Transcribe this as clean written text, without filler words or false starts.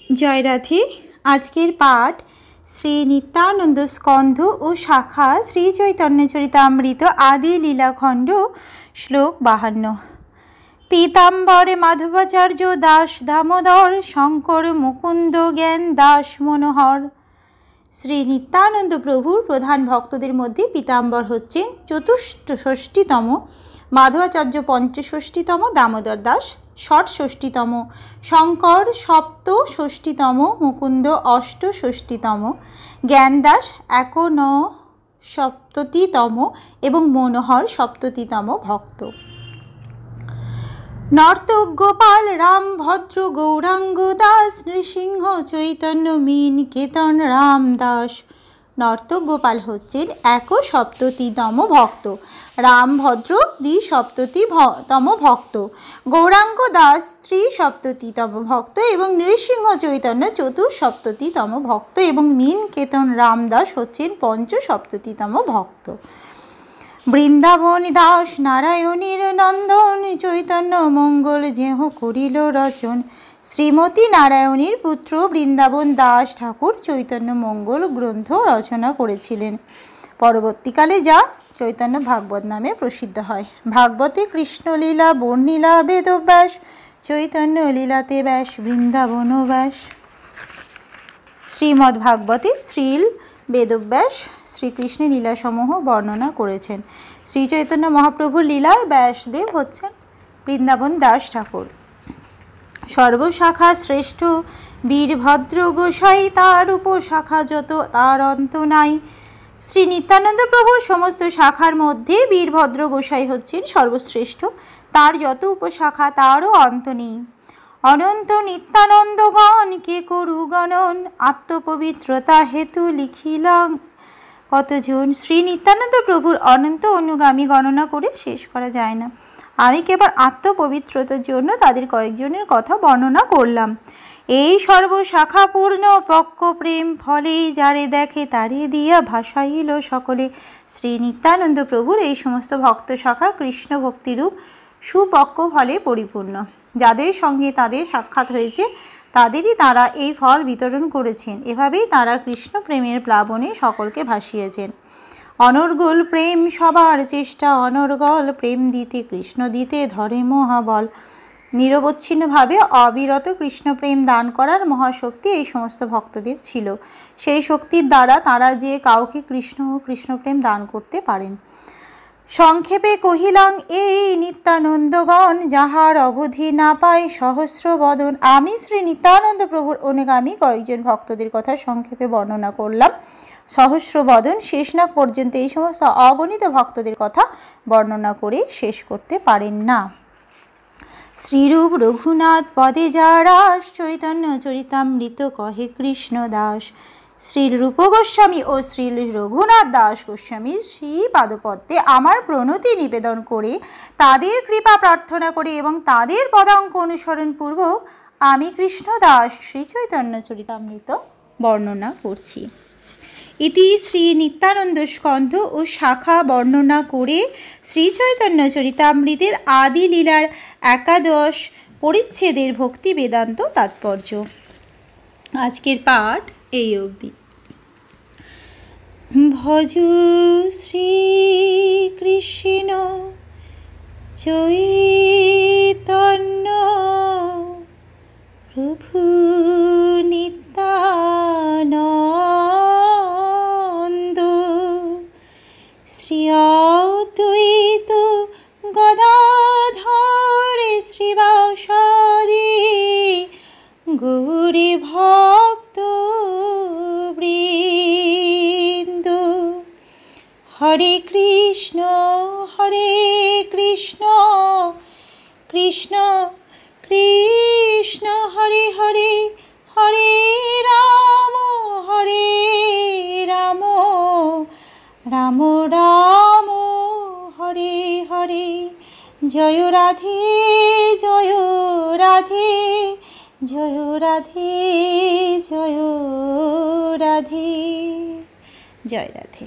জয় রাধে। আজকের পাঠ শ্রী নিত্যানন্দ স্কন্ধ ও শাখা শ্রী চৈতন্য চরিতামৃত আদি লীলাখণ্ড শ্লোক 52। পীতাম্বরে মাধবাচার্য দাস দামোদর শঙ্কর মুকুন্দ জ্ঞান দাস মনোহর। শ্রী নিত্যানন্দ প্রভুর প্রধান ভক্তদের মধ্যে পীতাম্বর হচ্ছেন চতুষ্ষষ্ঠীতম, মাধবাচার্য পঞ্চষষ্ঠীতম, দামোদর দাস ষটষষ্ঠীতম, শঙ্কর সপ্তষষ্ঠীতম, মুকুন্দ অষ্টষষ্ঠীতম, জ্ঞানদাস একনসপ্ততিতম এবং মনোহর সপ্ততিতম ভক্ত। নর্তক গোপাল রাম ভদ্র গৌরাঙ্গ দাস নৃসিংহ চৈতন্য মিন কেতন রাম দাস। নর্তক গোপাল হচ্ছেন একসপ্ততিতম ভক্ত, রাম ভদ্র দ্বিসপ্ততিতম ভক্ত, গৌরাঙ্গ দাস ত্রিসপ্ততিতম ভক্ত এবং নৃসিংহ চৈতন্য চতুর্সপ্ততিতম ভক্ত এবং মিন কেতন রাম দাস হচ্ছেন পঞ্চসপ্ততিতম ভক্ত। বৃন্দাবন দাস নারায়ণীর নন্দন চৈতন্য মঙ্গল যেহ করিল রচন। শ্রীমতী নারায়ণীর পুত্র বৃন্দাবন দাস ঠাকুর চৈতন্য মঙ্গল গ্রন্থ রচনা করেছিলেন, পরবর্তীকালে যা চৈতন্য ভাগবত নামে প্রসিদ্ধ হয়। ভাগবতে কৃষ্ণলীলা বর্ণিলা বেদব্যাস, চৈতন্য লীলাতে ব্যাস বৃন্দাবন ব্যাস। শ্রীমদ্ ভাগবতে শ্রীল বেদব্যাস শ্রীকৃষ্ণের লীলাসমূহ বর্ণনা করেছেন। শ্রী চৈতন্য মহাপ্রভুর লীলায় ব্যাসদেব হচ্ছেন বৃন্দাবন দাস ঠাকুর। সর্বশাখা শ্রেষ্ঠ বীরভদ্র গোসাই, তার উপশাখা যত তার অন্ত নাই। শ্রী নিত্যানন্দ প্রভুর সমস্ত শাখার মধ্যে বীরভদ্র গোসাই হচ্ছেন সর্বশ্রেষ্ঠ, তার যত উপশাখা তারও অন্ত নেই। অনন্ত নিত্যানন্দগণ কে করু গণন, আত্মপবিত্রতা হেতু লিখিলাম কতজন। শ্রী নিত্যানন্দ প্রভুর অনন্ত অনুগামী গণনা করে শেষ করা যায় না। আমি কেবল আত্মপবিত্রতার জন্য তাদের কয়েকজনের কথা বর্ণনা করলাম। এই সর্বশাখাপূর্ণ পক্ষ প্রেম ফলে যারে দেখে তারে দিয়া ভাসাইল সকলে। শ্রী নিত্যানন্দ প্রভুর এই সমস্ত ভক্ত শাখা কৃষ্ণ ভক্তিরূপ সুপক্ষ ফলে পরিপূর্ণ। যাদের সঙ্গে তাদের সাক্ষাৎ হয়েছে তাদেরই তারা এই ফল বিতরণ করেছেন। এভাবেই তারা কৃষ্ণ প্রেমের প্লাবনে সকলকে ভাসিয়েছেন। অনর্গল প্রেম সবার চেষ্টা, অনর্গল প্রেম দিতে কৃষ্ণ দিতে ধরে মহাবল। নিরবচ্ছিন্নভাবে অবিরত কৃষ্ণ প্রেম দান করার মহাশক্তি এই সমস্ত ভক্তদের ছিল। সেই শক্তির দ্বারা তারা যে কাউকে কৃষ্ণ ও কৃষ্ণপ্রেম দান করতে পারেন। সংক্ষেপে কহিলাম এই নিত্যানন্দগণ যাহার অবধি না পায় সহস্র বদন। আমি শ্রী নিত্যানন্দ প্রভুর অনুগামী কয়েকজন ভক্তদের কথা সংক্ষেপে বর্ণনা করলাম। সহস্র বদন শেষনাগ পর্যন্ত এই সমস্ত অগণিত ভক্তদের কথা বর্ণনা করে শেষ করতে পারেন না। শ্রীরূপ রঘুনাথ পদে যারাস, চৈতন্য চরিতামৃত কহে কৃষ্ণ দাস। শ্রী রূপ গোস্বামী ও শ্রী রঘুনাথ দাস গোস্বামী শ্রী পাদপদ্মে আমার প্রণতি নিবেদন করে তাদের কৃপা প্রার্থনা করে এবং তাদের পদাঙ্ক অনুসরণ পূর্বক আমি কৃষ্ণ দাস শ্রী চৈতন্য চরিতামৃত বর্ণনা করছি। ইতি শ্রী নিত্যানন্দ স্কন্ধ ও শাখা বর্ণনা করে শ্রী চৈতন্য চরিতামৃতের আদি লীলার 11 পরিচ্ছেদের ভক্তি বেদান্ত তাৎপর্য। আজকের পাঠ এই অবধি। ভজ শ্রী কৃষ্ণ চৈতন্য প্রভু নিত্যানন্দ, শ্রী অদ্বৈত গদাধর শ্রীবাসাদি গৌরী ভক্ত বৃন্দ। হরে কৃষ্ণ কৃষ্ণ কৃষ্ণ হরে হরে, হরে রাম রাম রাম হরে হরে। জয় রাধে জয় রাধে, জয় রাধে জয় রাধে, জয় রাধে।